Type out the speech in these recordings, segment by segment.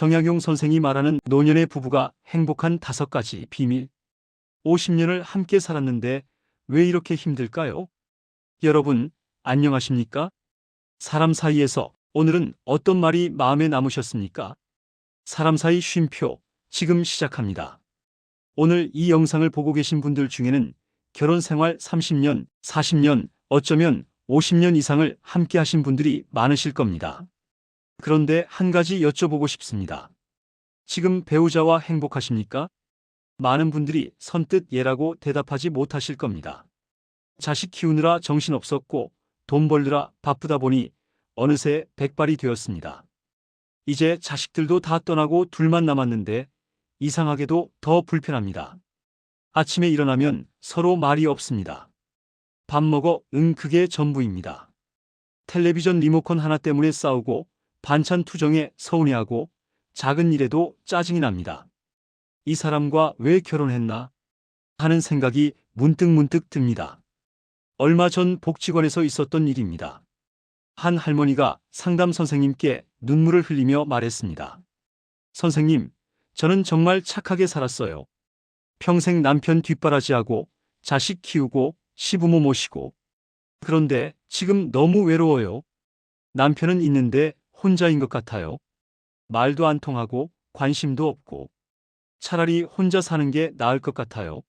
정약용 선생이 말하는 노년의 부부가 행복한 5가지 비밀. 50년을 함께 살았는데 왜 이렇게 힘들까요? 여러분, 안녕하십니까? 사람 사이에서 오늘은 어떤 말이 마음에 남으셨습니까? 사람 사이 쉼표, 지금 시작합니다. 오늘 이 영상을 보고 계신 분들 중에는 결혼 생활 30년, 40년, 어쩌면 50년 이상을 함께 하신 분들이 많으실 겁니다. 그런데 한 가지 여쭤보고 싶습니다. 지금 배우자와 행복하십니까? 많은 분들이 선뜻 예라고 대답하지 못하실 겁니다. 자식 키우느라 정신없었고 돈 벌느라 바쁘다 보니 어느새 백발이 되었습니다. 이제 자식들도 다 떠나고 둘만 남았는데 이상하게도 더 불편합니다. 아침에 일어나면 서로 말이 없습니다. 밥 먹어? 응, 그게 전부입니다. 텔레비전 리모컨 하나 때문에 싸우고 반찬 투정에 서운해하고 작은 일에도 짜증이 납니다. 이 사람과 왜 결혼했나 하는 생각이 문득 듭니다. 얼마 전 복지관에서 있었던 일입니다. 한 할머니가 상담 선생님께 눈물을 흘리며 말했습니다. 선생님, 저는 정말 착하게 살았어요. 평생 남편 뒷바라지하고 자식 키우고 시부모 모시고. 그런데 지금 너무 외로워요. 남편은 있는데 혼자인 것 같아요. 말도 안 통하고 관심도 없고. 차라리 혼자 사는 게 나을 것 같아요.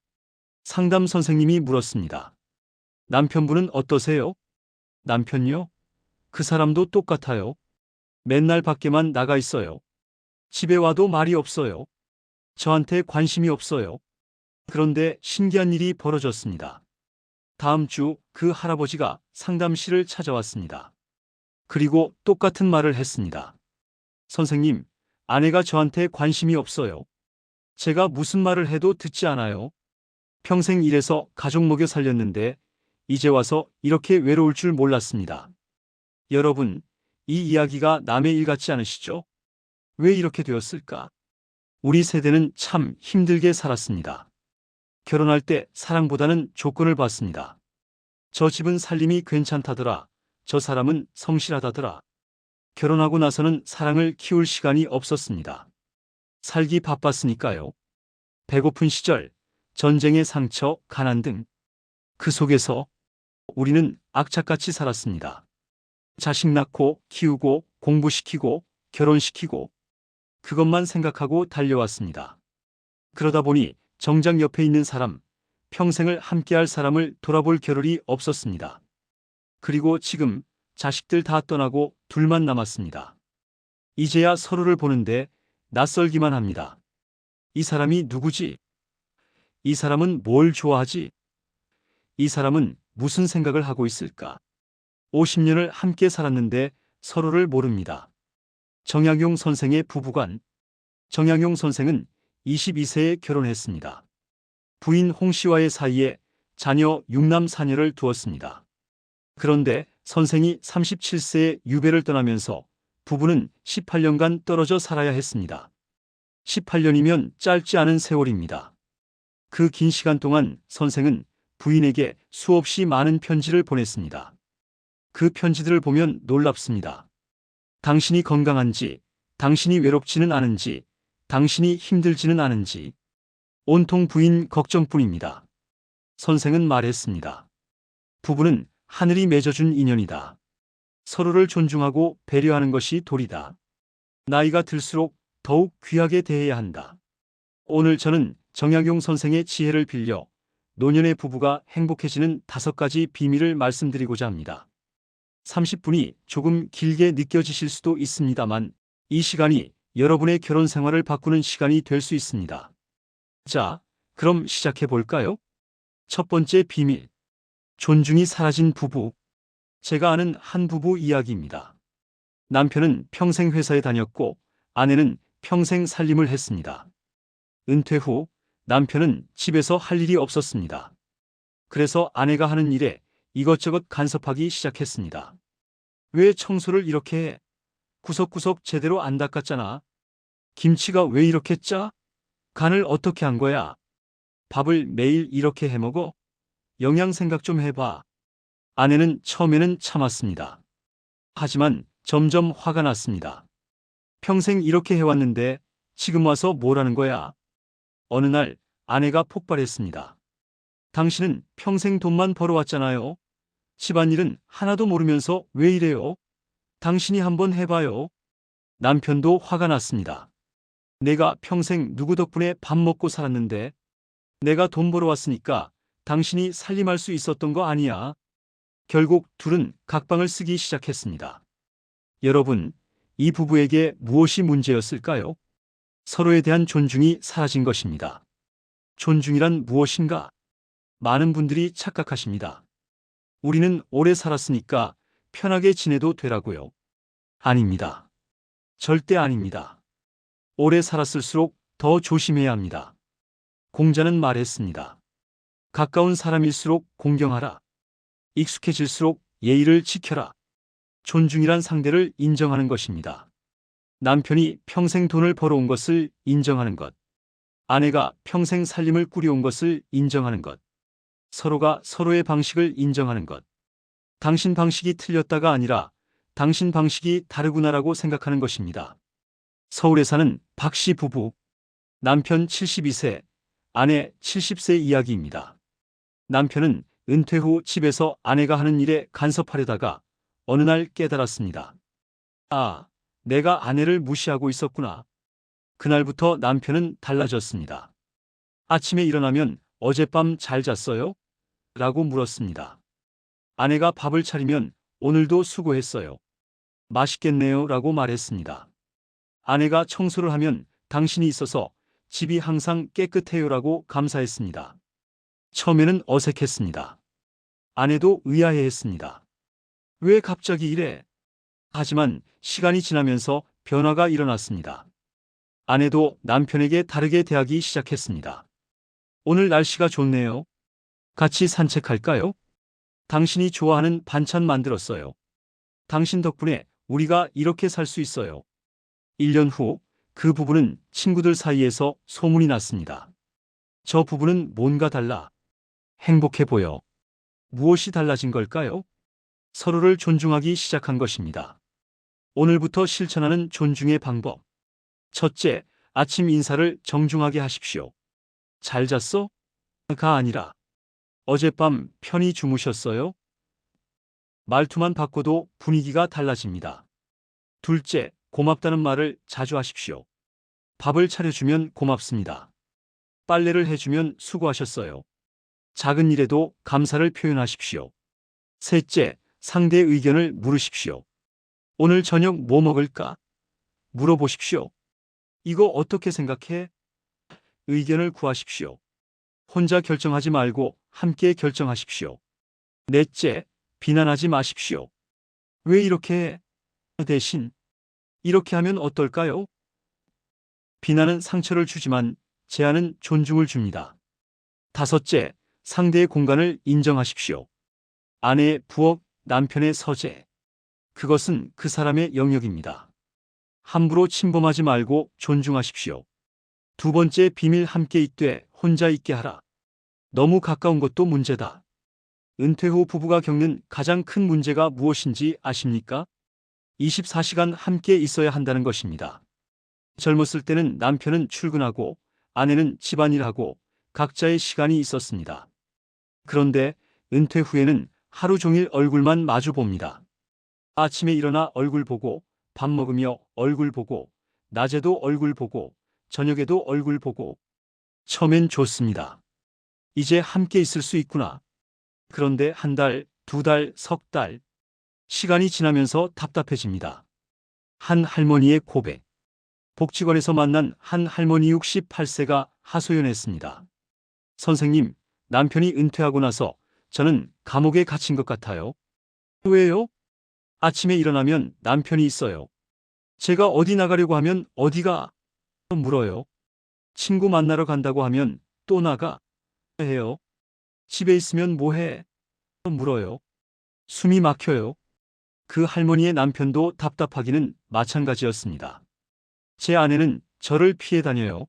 상담 선생님이 물었습니다. 남편분은 어떠세요? 남편요? 그 사람도 똑같아요. 맨날 밖에만 나가 있어요. 집에 와도 말이 없어요. 저한테 관심이 없어요. 그런데 신기한 일이 벌어졌습니다. 다음 주 그 할아버지가 상담실을 찾아왔습니다. 그리고 똑같은 말을 했습니다. 선생님, 아내가 저한테 관심이 없어요. 제가 무슨 말을 해도 듣지 않아요. 평생 일해서 가족 먹여 살렸는데 이제 와서 이렇게 외로울 줄 몰랐습니다. 여러분, 이 이야기가 남의 일 같지 않으시죠? 왜 이렇게 되었을까? 우리 세대는 참 힘들게 살았습니다. 결혼할 때 사랑보다는 조건을 봤습니다. 저 집은 살림이 괜찮다더라. 저 사람은 성실하다더라. 결혼하고 나서는 사랑을 키울 시간이 없었습니다. 살기 바빴으니까요. 배고픈 시절, 전쟁의 상처, 가난 등. 그 속에서 우리는 악착같이 살았습니다. 자식 낳고 키우고 공부시키고 결혼시키고 그것만 생각하고 달려왔습니다. 그러다 보니 정작 옆에 있는 사람, 평생을 함께할 사람을 돌아볼 겨를이 없었습니다. 그리고 지금 자식들 다 떠나고 둘만 남았습니다. 이제야 서로를 보는데 낯설기만 합니다. 이 사람이 누구지? 이 사람은 뭘 좋아하지? 이 사람은 무슨 생각을 하고 있을까? 50년을 함께 살았는데 서로를 모릅니다. 정약용 선생의 부부관. 정약용 선생은 22세에 결혼했습니다. 부인 홍 씨와의 사이에 자녀 6남 4녀를 두었습니다. 그런데 선생이 37세에 유배를 떠나면서 부부는 18년간 떨어져 살아야 했습니다. 18년이면 짧지 않은 세월입니다. 그 긴 시간 동안 선생은 부인에게 수없이 많은 편지를 보냈습니다. 그 편지들을 보면 놀랍습니다. 당신이 건강한지, 당신이 외롭지는 않은지, 당신이 힘들지는 않은지, 온통 부인 걱정뿐입니다. 선생은 말했습니다. 부부는 하늘이 맺어준 인연이다. 서로를 존중하고 배려하는 것이 도리다. 나이가 들수록 더욱 귀하게 대해야 한다. 오늘 저는 정약용 선생의 지혜를 빌려 노년의 부부가 행복해지는 5가지 비밀을 말씀드리고자 합니다. 30분이 조금 길게 느껴지실 수도 있습니다만 이 시간이 여러분의 결혼 생활을 바꾸는 시간이 될 수 있습니다. 자, 그럼 시작해 볼까요? 첫 번째 비밀. 존중이 사라진 부부. 제가 아는 한 부부 이야기입니다. 남편은 평생 회사에 다녔고 아내는 평생 살림을 했습니다. 은퇴 후 남편은 집에서 할 일이 없었습니다. 그래서 아내가 하는 일에 이것저것 간섭하기 시작했습니다. 왜 청소를 이렇게 해? 구석구석 제대로 안 닦았잖아. 김치가 왜 이렇게 짜? 간을 어떻게 한 거야? 밥을 매일 이렇게 해 먹어? 영양 생각 좀 해봐. 아내는 처음에는 참았습니다. 하지만 점점 화가 났습니다. 평생 이렇게 해왔는데 지금 와서 뭐라는 거야? 어느 날 아내가 폭발했습니다. 당신은 평생 돈만 벌어왔잖아요. 집안일은 하나도 모르면서 왜 이래요? 당신이 한번 해봐요. 남편도 화가 났습니다. 내가 평생 누구 덕분에 밥 먹고 살았는데 내가 돈 벌어왔으니까 당신이 살림할 수 있었던 거 아니야. 결국 둘은 각방을 쓰기 시작했습니다. 여러분, 이 부부에게 무엇이 문제였을까요? 서로에 대한 존중이 사라진 것입니다. 존중이란 무엇인가? 많은 분들이 착각하십니다. 우리는 오래 살았으니까 편하게 지내도 되라고요. 아닙니다. 절대 아닙니다. 오래 살았을수록 더 조심해야 합니다. 공자는 말했습니다. 가까운 사람일수록 공경하라. 익숙해질수록 예의를 지켜라. 존중이란 상대를 인정하는 것입니다. 남편이 평생 돈을 벌어온 것을 인정하는 것. 아내가 평생 살림을 꾸려온 것을 인정하는 것. 서로가 서로의 방식을 인정하는 것. 당신 방식이 틀렸다가 아니라 당신 방식이 다르구나라고 생각하는 것입니다. 서울에 사는 박씨 부부. 남편 72세, 아내 70세 이야기입니다. 남편은 은퇴 후 집에서 아내가 하는 일에 간섭하려다가 어느 날 깨달았습니다. 아, 내가 아내를 무시하고 있었구나. 그날부터 남편은 달라졌습니다. 아침에 일어나면 어젯밤 잘 잤어요? 라고 물었습니다. 아내가 밥을 차리면 오늘도 수고했어요. 맛있겠네요 라고 말했습니다. 아내가 청소를 하면 당신이 있어서 집이 항상 깨끗해요 라고 감사했습니다. 처음에는 어색했습니다. 아내도 의아해했습니다. 왜 갑자기 이래? 하지만 시간이 지나면서 변화가 일어났습니다. 아내도 남편에게 다르게 대하기 시작했습니다. 오늘 날씨가 좋네요. 같이 산책할까요? 당신이 좋아하는 반찬 만들었어요. 당신 덕분에 우리가 이렇게 살 수 있어요. 1년 후 그 부부는 친구들 사이에서 소문이 났습니다. 저 부부는 뭔가 달라. 행복해 보여. 무엇이 달라진 걸까요? 서로를 존중하기 시작한 것입니다. 오늘부터 실천하는 존중의 방법. 첫째, 아침 인사를 정중하게 하십시오. 잘 잤어? 가 아니라 어젯밤 편히 주무셨어요? 말투만 바꿔도 분위기가 달라집니다. 둘째, 고맙다는 말을 자주 하십시오. 밥을 차려주면 고맙습니다. 빨래를 해주면 수고하셨어요. 작은 일에도 감사를 표현하십시오. 셋째, 상대의 의견을 물으십시오. 오늘 저녁 뭐 먹을까? 물어보십시오. 이거 어떻게 생각해? 의견을 구하십시오. 혼자 결정하지 말고 함께 결정하십시오. 넷째, 비난하지 마십시오. 왜 이렇게 해? 대신 이렇게 하면 어떨까요? 비난은 상처를 주지만 제안은 존중을 줍니다. 다섯째, 상대의 공간을 인정하십시오. 아내의 부엌, 남편의 서재. 그것은 그 사람의 영역입니다. 함부로 침범하지 말고 존중하십시오. 두 번째, 비밀 함께 있되 혼자 있게 하라. 너무 가까운 것도 문제다. 은퇴 후 부부가 겪는 가장 큰 문제가 무엇인지 아십니까? 24시간 함께 있어야 한다는 것입니다. 젊었을 때는 남편은 출근하고 아내는 집안일하고 각자의 시간이 있었습니다. 그런데 은퇴 후에는 하루 종일 얼굴만 마주 봅니다. 아침에 일어나 얼굴 보고, 밥 먹으며 얼굴 보고, 낮에도 얼굴 보고, 저녁에도 얼굴 보고. 처음엔 좋습니다. 이제 함께 있을 수 있구나. 그런데 한 달, 두 달, 석 달. 시간이 지나면서 답답해집니다. 한 할머니의 고백. 복지관에서 만난 한 할머니 68세가 하소연했습니다. 선생님, 남편이 은퇴하고 나서 저는 감옥에 갇힌 것 같아요. 왜요? 아침에 일어나면 남편이 있어요. 제가 어디 나가려고 하면 어디가? 물어요. 친구 만나러 간다고 하면 또 나가? 해요. 집에 있으면 뭐 해? 물어요. 숨이 막혀요. 그 할머니의 남편도 답답하기는 마찬가지였습니다. 제 아내는 저를 피해 다녀요.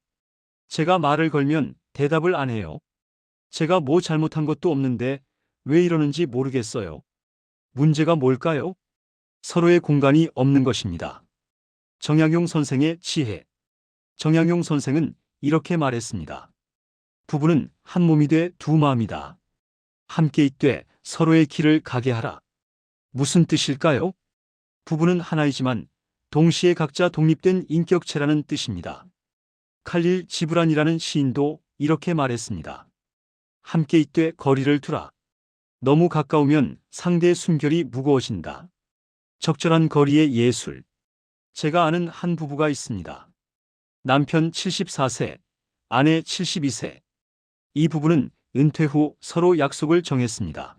제가 말을 걸면 대답을 안 해요. 제가 뭐 잘못한 것도 없는데 왜 이러는지 모르겠어요. 문제가 뭘까요? 서로의 공간이 없는 것입니다. 정약용 선생의 지혜. 정약용 선생은 이렇게 말했습니다. 부부는 한 몸이 돼 두 마음이다. 함께 있되 서로의 길을 가게 하라. 무슨 뜻일까요? 부부는 하나이지만 동시에 각자 독립된 인격체라는 뜻입니다. 칼릴 지브란이라는 시인도 이렇게 말했습니다. 함께 있되 거리를 두라. 너무 가까우면 상대의 숨결이 무거워진다. 적절한 거리의 예술. 제가 아는 한 부부가 있습니다. 남편 74세, 아내 72세. 이 부부는 은퇴 후 서로 약속을 정했습니다.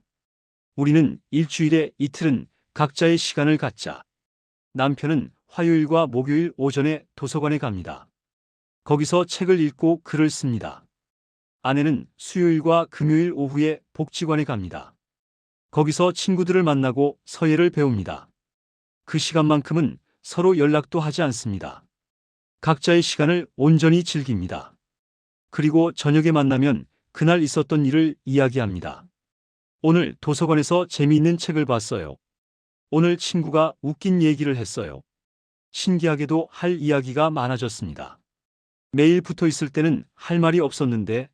우리는 일주일에 이틀은 각자의 시간을 갖자. 남편은 화요일과 목요일 오전에 도서관에 갑니다. 거기서 책을 읽고 글을 씁니다. 아내는 수요일과 금요일 오후에 복지관에 갑니다. 거기서 친구들을 만나고 서예를 배웁니다. 그 시간만큼은 서로 연락도 하지 않습니다. 각자의 시간을 온전히 즐깁니다. 그리고 저녁에 만나면 그날 있었던 일을 이야기합니다. 오늘 도서관에서 재미있는 책을 봤어요. 오늘 친구가 웃긴 얘기를 했어요. 신기하게도 할 이야기가 많아졌습니다. 매일 붙어 있을 때는 할 말이 없었는데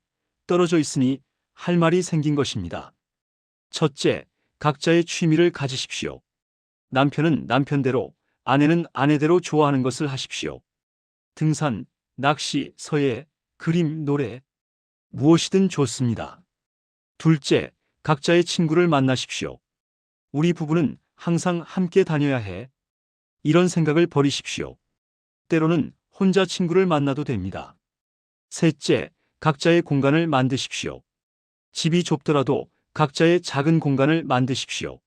떨어져 있으니 할 말이 생긴 것입니다. 첫째, 각자의 취미를 가지십시오. 남편은 남편대로, 아내는 아내대로 좋아하는 것을 하십시오. 등산, 낚시, 서예, 그림, 노래, 무엇이든 좋습니다. 둘째, 각자의 친구를 만나십시오. 우리 부부는 항상 함께 다녀야 해. 이런 생각을 버리십시오. 때로는 혼자 친구를 만나도 됩니다. 셋째, 각자의 공간을 만드십시오. 집이 좁더라도 각자의 작은 공간을 만드십시오.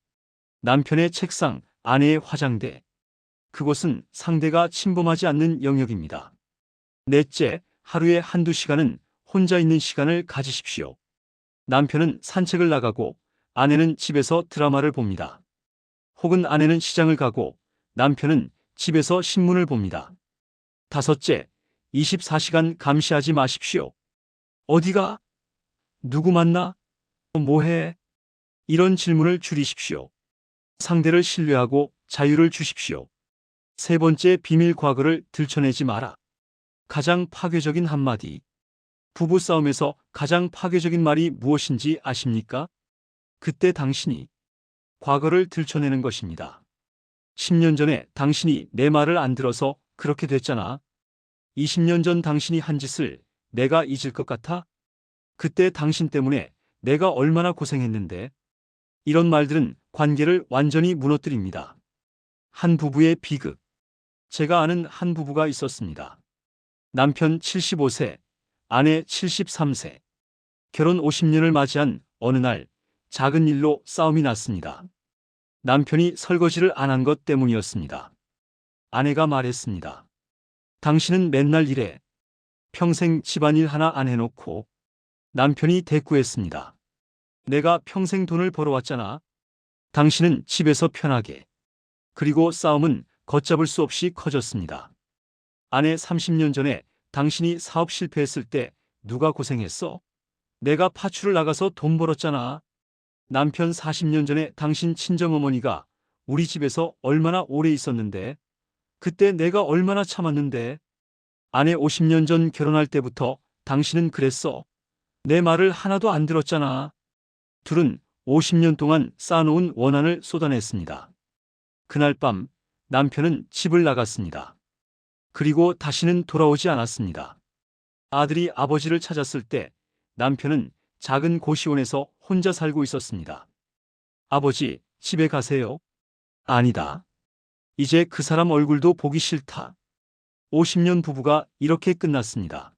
남편의 책상, 아내의 화장대. 그곳은 상대가 침범하지 않는 영역입니다. 넷째, 하루에 한두 시간은 혼자 있는 시간을 가지십시오. 남편은 산책을 나가고 아내는 집에서 드라마를 봅니다. 혹은 아내는 시장을 가고 남편은 집에서 신문을 봅니다. 다섯째, 24시간 감시하지 마십시오. 어디가? 누구 만나? 뭐해? 이런 질문을 줄이십시오. 상대를 신뢰하고 자유를 주십시오. 세 번째, 비밀 과거를 들춰내지 마라. 가장 파괴적인 한마디. 부부싸움에서 가장 파괴적인 말이 무엇인지 아십니까? 그때 당신이 과거를 들춰내는 것입니다. 10년 전에 당신이 내 말을 안 들어서 그렇게 됐잖아. 20년 전 당신이 한 짓을 내가 잊을 것 같아? 그때 당신 때문에 내가 얼마나 고생했는데. 이런 말들은 관계를 완전히 무너뜨립니다. 한 부부의 비극. 제가 아는 한 부부가 있었습니다. 남편 75세, 아내 73세. 결혼 50년을 맞이한 어느 날 작은 일로 싸움이 났습니다. 남편이 설거지를 안 한 것 때문이었습니다. 아내가 말했습니다. 당신은 맨날 이래. 평생 집안일 하나 안 해놓고. 남편이 대꾸했습니다. 내가 평생 돈을 벌어왔잖아. 당신은 집에서 편하게. 그리고 싸움은 걷잡을 수 없이 커졌습니다. 아내 30년 전에 당신이 사업 실패했을 때 누가 고생했어? 내가 파출을 나가서 돈 벌었잖아. 남편 40년 전에 당신 친정어머니가 우리 집에서 얼마나 오래 있었는데. 그때 내가 얼마나 참았는데. 아내 50년 전 결혼할 때부터 당신은 그랬어. 내 말을 하나도 안 들었잖아. 둘은 50년 동안 쌓아놓은 원한을 쏟아냈습니다. 그날 밤 남편은 집을 나갔습니다. 그리고 다시는 돌아오지 않았습니다. 아들이 아버지를 찾았을 때 남편은 작은 고시원에서 혼자 살고 있었습니다. 아버지, 집에 가세요. 아니다. 이제 그 사람 얼굴도 보기 싫다. 50년 부부가 이렇게 끝났습니다.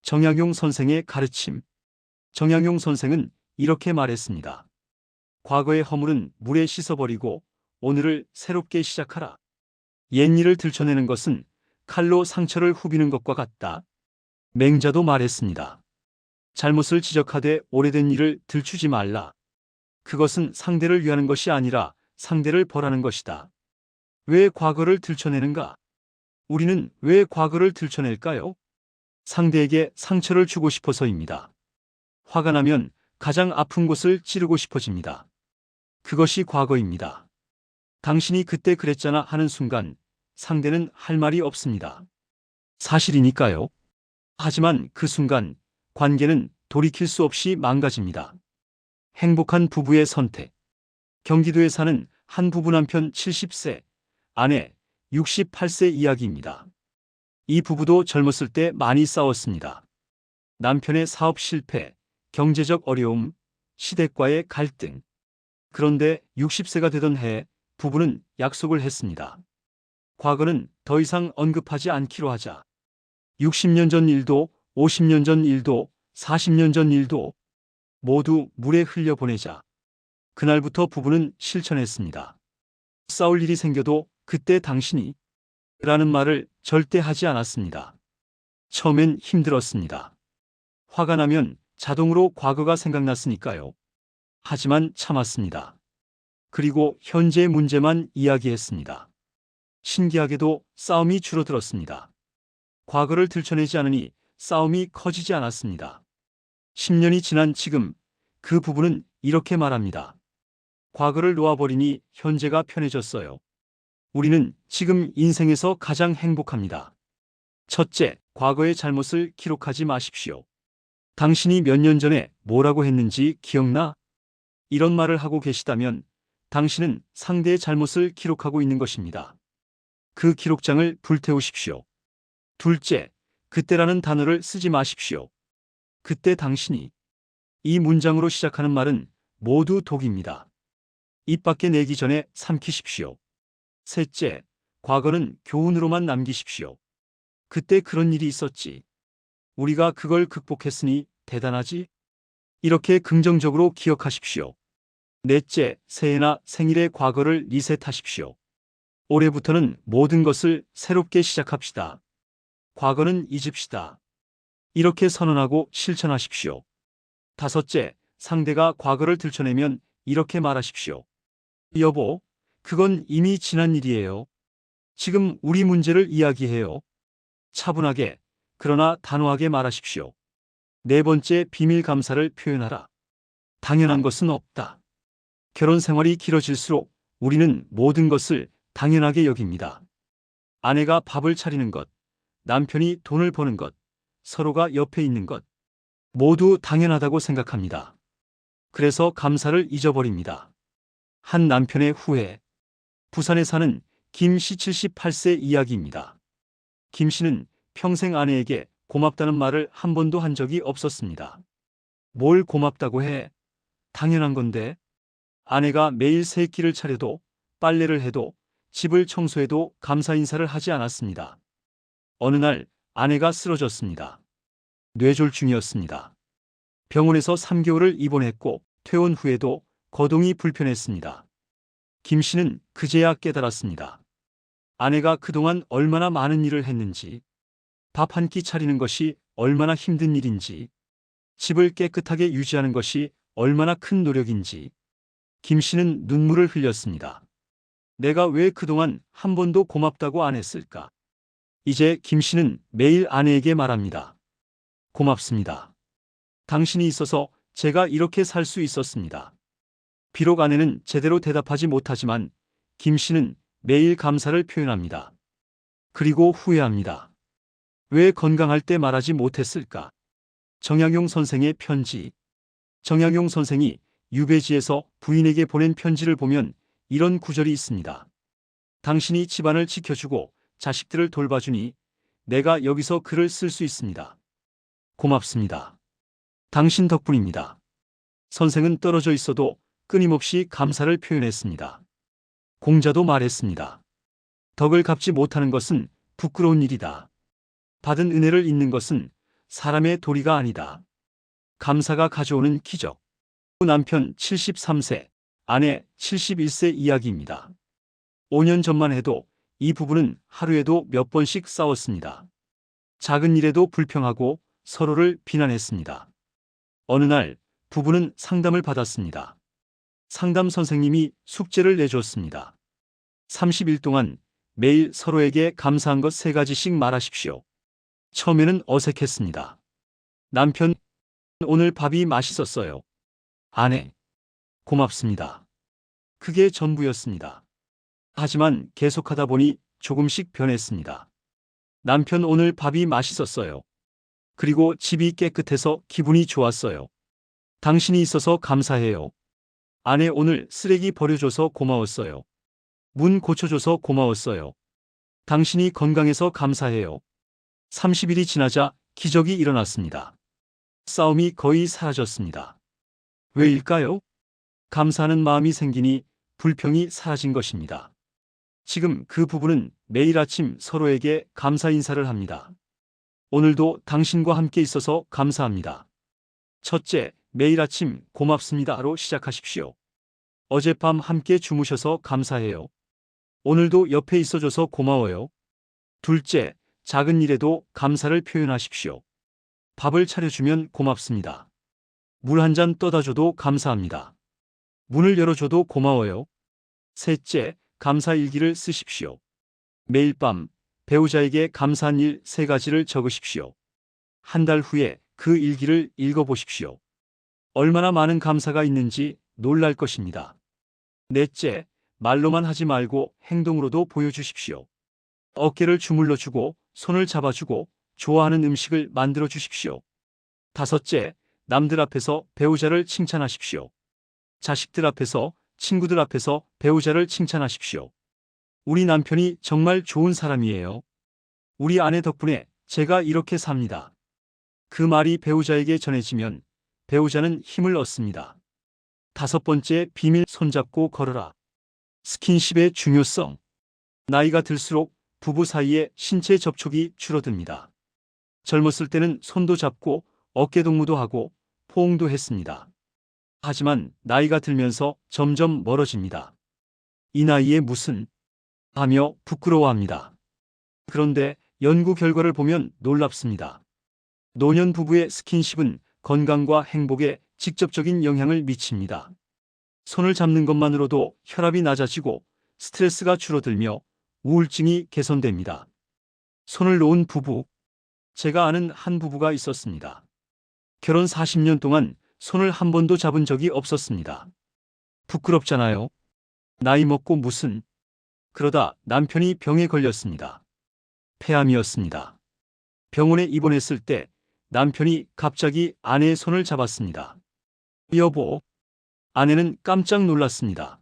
정약용 선생의 가르침. 정약용 선생은 이렇게 말했습니다. 과거의 허물은 물에 씻어버리고 오늘을 새롭게 시작하라. 옛일을 들춰내는 것은 칼로 상처를 후비는 것과 같다. 맹자도 말했습니다. 잘못을 지적하되 오래된 일을 들추지 말라. 그것은 상대를 위하는 것이 아니라 상대를 벌하는 것이다. 왜 과거를 들춰내는가? 우리는 왜 과거를 들춰낼까요? 상대에게 상처를 주고 싶어서입니다. 화가 나면 가장 아픈 곳을 찌르고 싶어집니다. 그것이 과거입니다. 당신이 그때 그랬잖아 하는 순간 상대는 할 말이 없습니다. 사실이니까요. 하지만 그 순간 관계는 돌이킬 수 없이 망가집니다. 행복한 부부의 선택. 경기도에 사는 한 부부 남편 70세, 아내 68세 이야기입니다. 이 부부도 젊었을 때 많이 싸웠습니다. 남편의 사업 실패, 경제적 어려움, 시댁과의 갈등. 그런데 60세가 되던 해에 부부는 약속을 했습니다. 과거는 더 이상 언급하지 않기로 하자. 60년 전 일도, 50년 전 일도, 40년 전 일도 모두 물에 흘려보내자. 그날부터 부부는 실천했습니다. 싸울 일이 생겨도 그때 당신이 라는 말을 절대 하지 않았습니다. 처음엔 힘들었습니다. 화가 나면 자동으로 과거가 생각났으니까요. 하지만 참았습니다. 그리고 현재의 문제만 이야기했습니다. 신기하게도 싸움이 줄어들었습니다. 과거를 들춰내지 않으니 싸움이 커지지 않았습니다. 10년이 지난 지금 그 부부는 이렇게 말합니다. 과거를 놓아버리니 현재가 편해졌어요. 우리는 지금 인생에서 가장 행복합니다. 첫째, 과거의 잘못을 기록하지 마십시오. 당신이 몇 년 전에 뭐라고 했는지 기억나? 이런 말을 하고 계시다면 당신은 상대의 잘못을 기록하고 있는 것입니다. 그 기록장을 불태우십시오. 둘째, 그때라는 단어를 쓰지 마십시오. 그때 당신이 이 문장으로 시작하는 말은 모두 독입니다. 입 밖에 내기 전에 삼키십시오. 셋째, 과거는 교훈으로만 남기십시오. 그때 그런 일이 있었지. 우리가 그걸 극복했으니 대단하지? 이렇게 긍정적으로 기억하십시오. 넷째, 새해나 생일의 과거를 리셋하십시오. 올해부터는 모든 것을 새롭게 시작합시다. 과거는 잊읍시다. 이렇게 선언하고 실천하십시오. 다섯째, 상대가 과거를 들춰내면 이렇게 말하십시오. 여보, 그건 이미 지난 일이에요. 지금 우리 문제를 이야기해요. 차분하게, 그러나 단호하게 말하십시오. 네 번째, 비밀 감사를 표현하라. 당연한 것은 없다. 결혼 생활이 길어질수록 우리는 모든 것을 당연하게 여깁니다. 아내가 밥을 차리는 것, 남편이 돈을 버는 것, 서로가 옆에 있는 것, 모두 당연하다고 생각합니다. 그래서 감사를 잊어버립니다. 한 남편의 후회. 부산에 사는 김 씨 78세 이야기입니다. 김 씨는 평생 아내에게 고맙다는 말을 한 번도 한 적이 없었습니다. 뭘 고맙다고 해? 당연한 건데. 아내가 매일 새끼를 차려도, 빨래를 해도, 집을 청소해도 감사 인사를 하지 않았습니다. 어느 날 아내가 쓰러졌습니다. 뇌졸중이었습니다. 병원에서 3개월을 입원했고 퇴원 후에도 거동이 불편했습니다. 김 씨는 그제야 깨달았습니다. 아내가 그동안 얼마나 많은 일을 했는지, 밥 한 끼 차리는 것이 얼마나 힘든 일인지, 집을 깨끗하게 유지하는 것이 얼마나 큰 노력인지. 김 씨는 눈물을 흘렸습니다. 내가 왜 그동안 한 번도 고맙다고 안 했을까? 이제 김 씨는 매일 아내에게 말합니다. 고맙습니다. 당신이 있어서 제가 이렇게 살 수 있었습니다. 비록 아내는 제대로 대답하지 못하지만 김 씨는 매일 감사를 표현합니다. 그리고 후회합니다. 왜 건강할 때 말하지 못했을까? 정약용 선생의 편지. 정약용 선생이 유배지에서 부인에게 보낸 편지를 보면 이런 구절이 있습니다. 당신이 집안을 지켜주고 자식들을 돌봐주니 내가 여기서 글을 쓸 수 있습니다. 고맙습니다. 당신 덕분입니다. 선생은 떨어져 있어도 끊임없이 감사를 표현했습니다. 공자도 말했습니다. 덕을 갚지 못하는 것은 부끄러운 일이다. 받은 은혜를 잊는 것은 사람의 도리가 아니다. 감사가 가져오는 기적. 남편 73세, 아내 71세 이야기입니다. 5년 전만 해도 이 부부는 하루에도 몇 번씩 싸웠습니다. 작은 일에도 불평하고 서로를 비난했습니다. 어느 날 부부는 상담을 받았습니다. 상담 선생님이 숙제를 내줬습니다. 30일 동안 매일 서로에게 감사한 것 3가지씩 말하십시오. 처음에는 어색했습니다. 남편, 오늘 밥이 맛있었어요. 아내, 고맙습니다. 그게 전부였습니다. 하지만 계속하다 보니 조금씩 변했습니다. 남편 오늘 밥이 맛있었어요. 그리고 집이 깨끗해서 기분이 좋았어요. 당신이 있어서 감사해요. 아내 오늘 쓰레기 버려줘서 고마웠어요. 문 고쳐줘서 고마웠어요. 당신이 건강해서 감사해요. 30일이 지나자 기적이 일어났습니다. 싸움이 거의 사라졌습니다. 왜일까요? 감사하는 마음이 생기니 불평이 사라진 것입니다. 지금 그 부부는 매일 아침 서로에게 감사 인사를 합니다. 오늘도 당신과 함께 있어서 감사합니다. 첫째, 매일 아침 고맙습니다로 시작하십시오. 어젯밤 함께 주무셔서 감사해요. 오늘도 옆에 있어줘서 고마워요. 둘째, 작은 일에도 감사를 표현하십시오. 밥을 차려주면 고맙습니다. 물 한 잔 떠다줘도 감사합니다. 문을 열어줘도 고마워요. 셋째, 감사 일기를 쓰십시오. 매일 밤 배우자에게 감사한 일 3가지를 적으십시오. 한 달 후에 그 일기를 읽어보십시오. 얼마나 많은 감사가 있는지 놀랄 것입니다. 넷째, 말로만 하지 말고 행동으로도 보여주십시오. 어깨를 주물러주고 손을 잡아주고 좋아하는 음식을 만들어 주십시오. 다섯째, 남들 앞에서 배우자를 칭찬하십시오. 자식들 앞에서, 친구들 앞에서 배우자를 칭찬하십시오. 우리 남편이 정말 좋은 사람이에요. 우리 아내 덕분에 제가 이렇게 삽니다. 그 말이 배우자에게 전해지면 배우자는 힘을 얻습니다. 다섯 번째 비밀, 손잡고 걸어라. 스킨십의 중요성. 나이가 들수록 부부 사이의 신체 접촉이 줄어듭니다. 젊었을 때는 손도 잡고 어깨 동무도 하고 포옹도 했습니다. 하지만 나이가 들면서 점점 멀어집니다. 이 나이에 무슨 하며 부끄러워합니다. 그런데 연구 결과를 보면 놀랍습니다. 노년 부부의 스킨십은 건강과 행복에 직접적인 영향을 미칩니다. 손을 잡는 것만으로도 혈압이 낮아지고 스트레스가 줄어들며 우울증이 개선됩니다. 손을 놓은 부부. 제가 아는 한 부부가 있었습니다. 결혼 40년 동안 손을 한 번도 잡은 적이 없었습니다. 부끄럽잖아요. 나이 먹고 무슨. 그러다 남편이 병에 걸렸습니다. 폐암이었습니다. 병원에 입원했을 때 남편이 갑자기 아내의 손을 잡았습니다. 여보. 아내는 깜짝 놀랐습니다.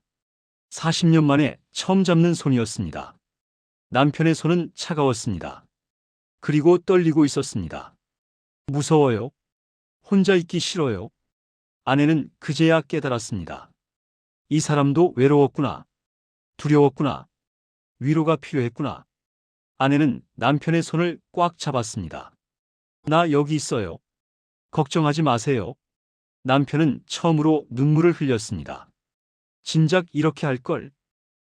40년 만에 처음 잡는 손이었습니다. 남편의 손은 차가웠습니다. 그리고 떨리고 있었습니다. 무서워요. 혼자 있기 싫어요. 아내는 그제야 깨달았습니다. 이 사람도 외로웠구나. 두려웠구나. 위로가 필요했구나. 아내는 남편의 손을 꽉 잡았습니다. 나 여기 있어요. 걱정하지 마세요. 남편은 처음으로 눈물을 흘렸습니다. 진작 이렇게 할 걸.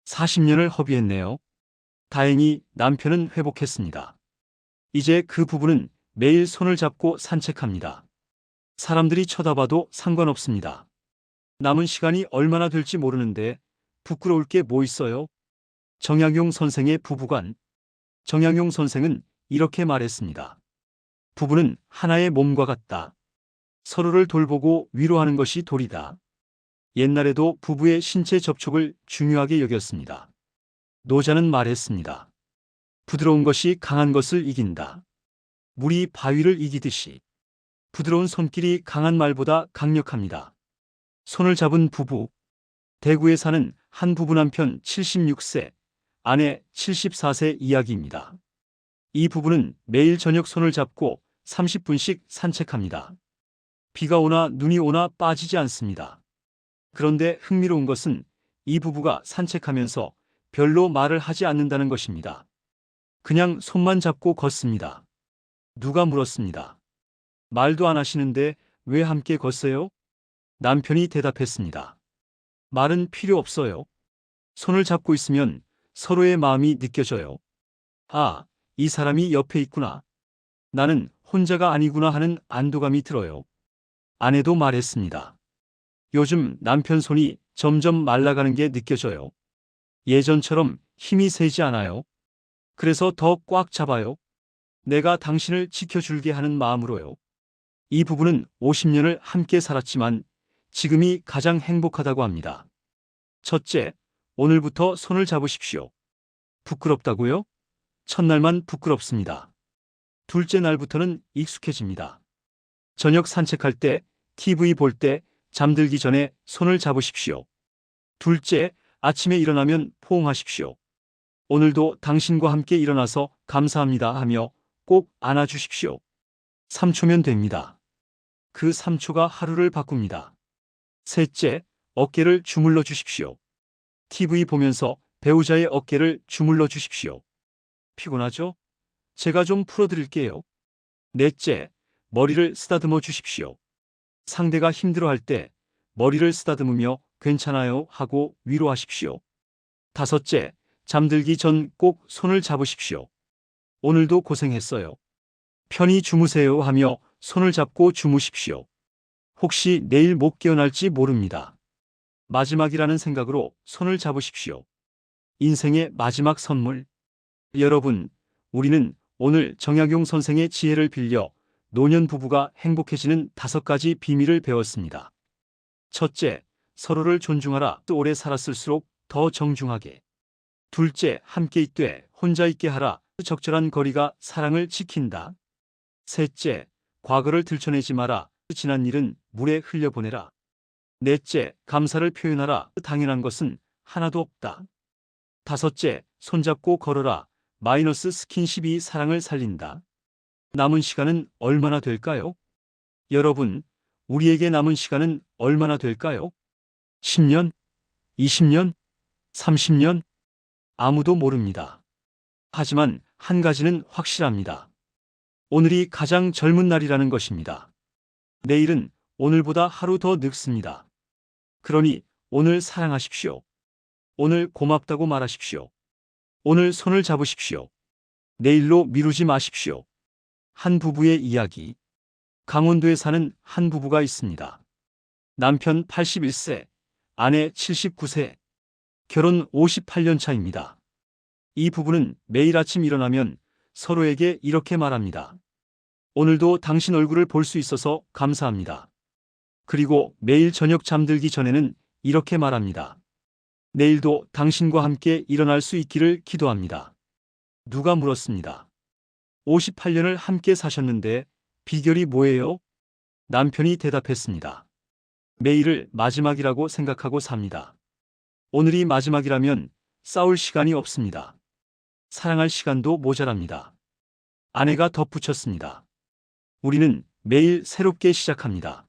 40년을 허비했네요. 다행히 남편은 회복했습니다. 이제 그 부부는 매일 손을 잡고 산책합니다. 사람들이 쳐다봐도 상관없습니다. 남은 시간이 얼마나 될지 모르는데 부끄러울 게 뭐 있어요? 정약용 선생의 부부관. 정약용 선생은 이렇게 말했습니다. 부부는 하나의 몸과 같다. 서로를 돌보고 위로하는 것이 도리다. 옛날에도 부부의 신체 접촉을 중요하게 여겼습니다. 노자는 말했습니다. 부드러운 것이 강한 것을 이긴다. 물이 바위를 이기듯이 부드러운 손길이 강한 말보다 강력합니다. 손을 잡은 부부. 대구에 사는 한 부부, 남편 76세, 아내 74세 이야기입니다. 이 부부는 매일 저녁 손을 잡고 30분씩 산책합니다. 비가 오나 눈이 오나 빠지지 않습니다. 그런데 흥미로운 것은 이 부부가 산책하면서 별로 말을 하지 않는다는 것입니다. 그냥 손만 잡고 걷습니다. 누가 물었습니다. 말도 안 하시는데 왜 함께 걷어요? 남편이 대답했습니다. 말은 필요 없어요. 손을 잡고 있으면 서로의 마음이 느껴져요. 아, 이 사람이 옆에 있구나. 나는 혼자가 아니구나 하는 안도감이 들어요. 아내도 말했습니다. 요즘 남편 손이 점점 말라가는 게 느껴져요. 예전처럼 힘이 세지 않아요. 그래서 더 꽉 잡아요. 내가 당신을 지켜줄게 하는 마음으로요. 이 부부는 50년을 함께 살았지만 지금이 가장 행복하다고 합니다. 첫째, 오늘부터 손을 잡으십시오. 부끄럽다고요? 첫날만 부끄럽습니다. 둘째 날부터는 익숙해집니다. 저녁 산책할 때, TV 볼 때, 잠들기 전에 손을 잡으십시오. 둘째, 아침에 일어나면 포옹하십시오. 오늘도 당신과 함께 일어나서 감사합니다 하며 꼭 안아주십시오. 3초면 됩니다. 그 3초가 하루를 바꿉니다. 셋째, 어깨를 주물러 주십시오. TV 보면서 배우자의 어깨를 주물러 주십시오. 피곤하죠? 제가 좀 풀어드릴게요. 넷째, 머리를 쓰다듬어 주십시오. 상대가 힘들어할 때 머리를 쓰다듬으며 괜찮아요 하고 위로하십시오. 다섯째, 잠들기 전 꼭 손을 잡으십시오. 오늘도 고생했어요. 편히 주무세요 하며 손을 잡고 주무십시오. 혹시 내일 못 깨어날지 모릅니다. 마지막이라는 생각으로 손을 잡으십시오. 인생의 마지막 선물. 여러분, 우리는 오늘 정약용 선생의 지혜를 빌려 노년 부부가 행복해지는 5가지 비밀을 배웠습니다. 첫째, 서로를 존중하라. 오래 살았을수록 더 정중하게. 둘째, 함께 있되 혼자 있게 하라. 적절한 거리가 사랑을 지킨다. 셋째, 과거를 들춰내지 마라. 지난 일은 물에 흘려보내라. 넷째, 감사를 표현하라. 당연한 것은 하나도 없다. 다섯째, 손잡고 걸어라. 마이너스 스킨십이 사랑을 살린다. 남은 시간은 얼마나 될까요? 여러분, 우리에게 남은 시간은 얼마나 될까요? 10년? 20년? 30년? 아무도 모릅니다. 하지만 한 가지는 확실합니다. 오늘이 가장 젊은 날이라는 것입니다. 내일은 오늘보다 하루 더 늙습니다. 그러니 오늘 사랑하십시오. 오늘 고맙다고 말하십시오. 오늘 손을 잡으십시오. 내일로 미루지 마십시오. 한 부부의 이야기. 강원도에 사는 한 부부가 있습니다. 남편 81세, 아내 79세, 결혼 58년 차입니다. 이 부부는 매일 아침 일어나면 서로에게 이렇게 말합니다. 오늘도 당신 얼굴을 볼 수 있어서 감사합니다. 그리고 매일 저녁 잠들기 전에는 이렇게 말합니다. 내일도 당신과 함께 일어날 수 있기를 기도합니다. 누가 물었습니다. 58년을 함께 사셨는데 비결이 뭐예요? 남편이 대답했습니다. 매일을 마지막이라고 생각하고 삽니다. 오늘이 마지막이라면 싸울 시간이 없습니다. 사랑할 시간도 모자랍니다. 아내가 덧붙였습니다. 우리는 매일 새롭게 시작합니다.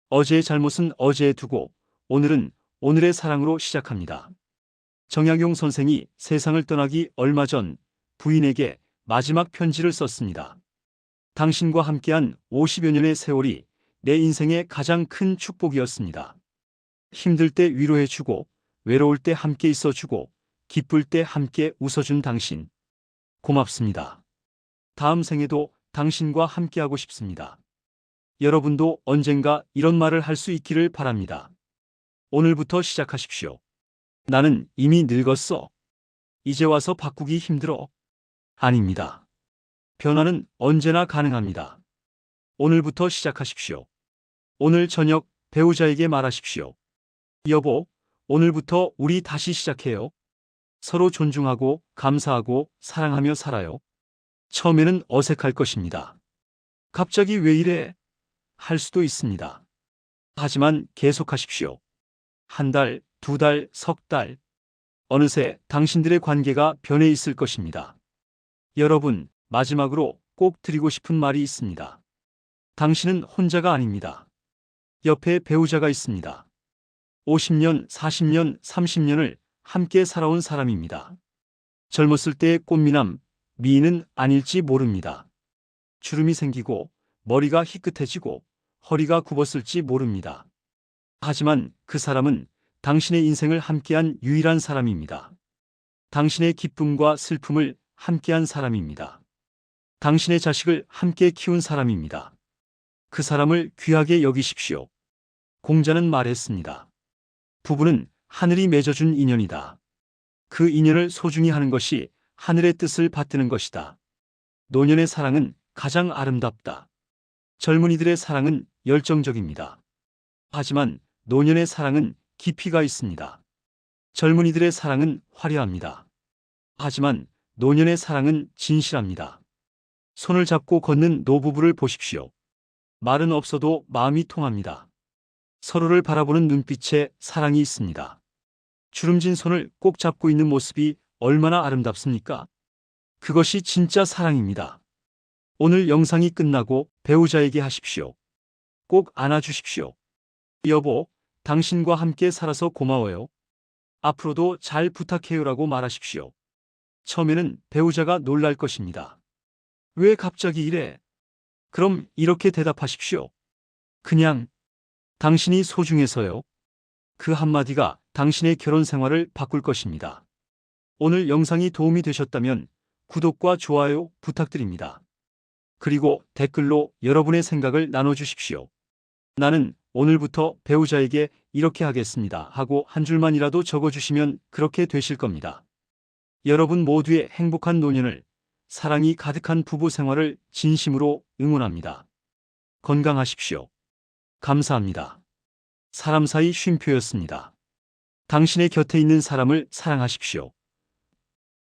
어제의 잘못은 어제에 두고 오늘은 오늘의 사랑으로 시작합니다. 정약용 선생이 세상을 떠나기 얼마 전 부인에게 마지막 편지를 썼습니다. 당신과 함께한 50여 년의 세월이 내 인생의 가장 큰 축복이었습니다. 힘들 때 위로해주고 외로울 때 함께 있어주고 기쁠 때 함께 웃어준 당신. 고맙습니다. 다음 생에도 당신과 함께하고 싶습니다. 여러분도 언젠가 이런 말을 할 수 있기를 바랍니다. 오늘부터 시작하십시오. 나는 이미 늙었어. 이제 와서 바꾸기 힘들어. 아닙니다. 변화는 언제나 가능합니다. 오늘부터 시작하십시오. 오늘 저녁 배우자에게 말하십시오. 여보, 오늘부터 우리 다시 시작해요. 서로 존중하고 감사하고 사랑하며 살아요. 처음에는 어색할 것입니다. 갑자기 왜 이래? 할 수도 있습니다. 하지만 계속하십시오. 한 달, 두 달, 석 달. 어느새 당신들의 관계가 변해 있을 것입니다. 여러분, 마지막으로 꼭 드리고 싶은 말이 있습니다. 당신은 혼자가 아닙니다. 옆에 배우자가 있습니다. 50년, 40년, 30년을 함께 살아온 사람입니다. 젊었을 때의 꽃미남, 미인은 아닐지 모릅니다. 주름이 생기고 머리가 희끗해지고 허리가 굽었을지 모릅니다. 하지만 그 사람은 당신의 인생을 함께한 유일한 사람입니다. 당신의 기쁨과 슬픔을 함께한 사람입니다. 당신의 자식을 함께 키운 사람입니다. 그 사람을 귀하게 여기십시오. 공자는 말했습니다. 부부는 하늘이 맺어준 인연이다. 그 인연을 소중히 하는 것이 하늘의 뜻을 받드는 것이다. 노년의 사랑은 가장 아름답다. 젊은이들의 사랑은 열정적입니다. 하지만 노년의 사랑은 깊이가 있습니다. 젊은이들의 사랑은 화려합니다. 하지만 노년의 사랑은 진실합니다. 손을 잡고 걷는 노부부를 보십시오. 말은 없어도 마음이 통합니다. 서로를 바라보는 눈빛에 사랑이 있습니다. 주름진 손을 꼭 잡고 있는 모습이 얼마나 아름답습니까? 그것이 진짜 사랑입니다. 오늘 영상이 끝나고 배우자에게 하십시오. 꼭 안아주십시오. 여보, 당신과 함께 살아서 고마워요. 앞으로도 잘 부탁해요라고 말하십시오. 처음에는 배우자가 놀랄 것입니다. 왜 갑자기 이래? 그럼 이렇게 대답하십시오. 그냥 당신이 소중해서요. 그 한마디가 당신의 결혼 생활을 바꿀 것입니다. 오늘 영상이 도움이 되셨다면 구독과 좋아요 부탁드립니다. 그리고 댓글로 여러분의 생각을 나눠주십시오. 나는 오늘부터 배우자에게 이렇게 하겠습니다 하고 한 줄만이라도 적어주시면 그렇게 되실 겁니다. 여러분 모두의 행복한 노년을, 사랑이 가득한 부부 생활을 진심으로 응원합니다. 건강하십시오. 감사합니다. 사람 사이 쉼표였습니다. 당신의 곁에 있는 사람을 사랑하십시오.